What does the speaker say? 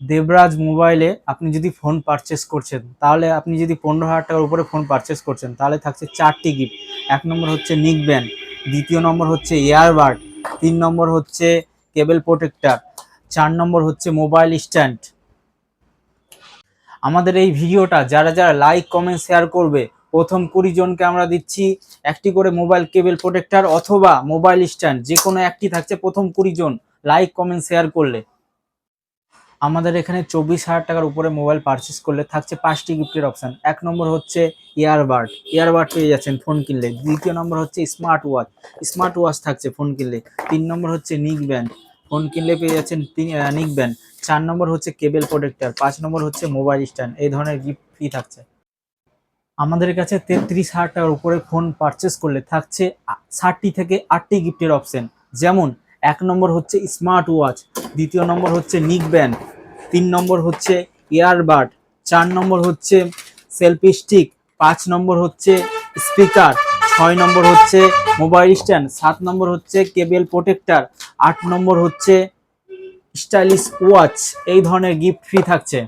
দেবরাজ মোবাইলে আপনি যদি ফোন পারচেস করছেন, তাহলে আপনি যদি 15,000 টাকার উপরে ফোন পারচেস করছেন, তাহলে থাকছে 4টি গিফট। 1 নম্বর হচ্ছে নিক ব্যান্ড, 2য় নম্বর হচ্ছে এয়ারবাড, 3 নম্বর হচ্ছে কেবল প্রোটেক্টর, 4 নম্বর হচ্ছে মোবাইল স্ট্যান্ড। আমাদের এই ভিডিওটা যারা যারা লাইক কমেন্ট শেয়ার করবে, প্রথম 20 জনকে আমরা দিচ্ছি একটি করে মোবাইল কেবল প্রোটেক্টর অথবা মোবাইল স্ট্যান্ড, যে কোনো একটি থাকছে প্রথম 20 জন লাইক কমেন্ট শেয়ার করলে। আমাদের এখানে 24,000 টাকার উপরে মোবাইল পারচেস করলে থাকছে 5টি গিফটের অপশান। 1 নম্বর হচ্ছে ইয়ারবাড পেয়ে যাচ্ছেন ফোন কিনলে। 2য় নম্বর হচ্ছে স্মার্ট ওয়াচ থাকছে ফোন কিনলে। 3 নম্বর হচ্ছে নিক ব্যান্ড, ফোন কিনলে পেয়ে যাচ্ছেন নিক ব্যান্ড। 4 নম্বর হচ্ছে কেবল প্রোটেক্টর, 5 নম্বর হচ্ছে মোবাইল স্ট্যান্ড। এই ধরনের গিফট ফ্রি থাকছে। আমাদের কাছে 33,000 টাকার উপরে ফোন পারচেস করলে থাকছে 7টি থেকে 8টি গিফটের অপশন। যেমন 1 নম্বর হচ্ছে স্মার্ট ওয়াচ, 2য় নম্বর হচ্ছে নিক ব্যান্ড, 3 নম্বর হচ্ছে ইয়ারবাড, 4 নম্বর হচ্ছে সেলফি স্টিক, 5 নম্বর হচ্ছে স্পিকার, 6 নম্বর হচ্ছে মোবাইল স্ট্যান্ড, 7 নম্বর হচ্ছে কেবল প্রোটেক্টর, 8 নম্বর হচ্ছে স্টাইলিশ ওয়াচ। এই ধরনের গিফট ফ্রি থাকছে।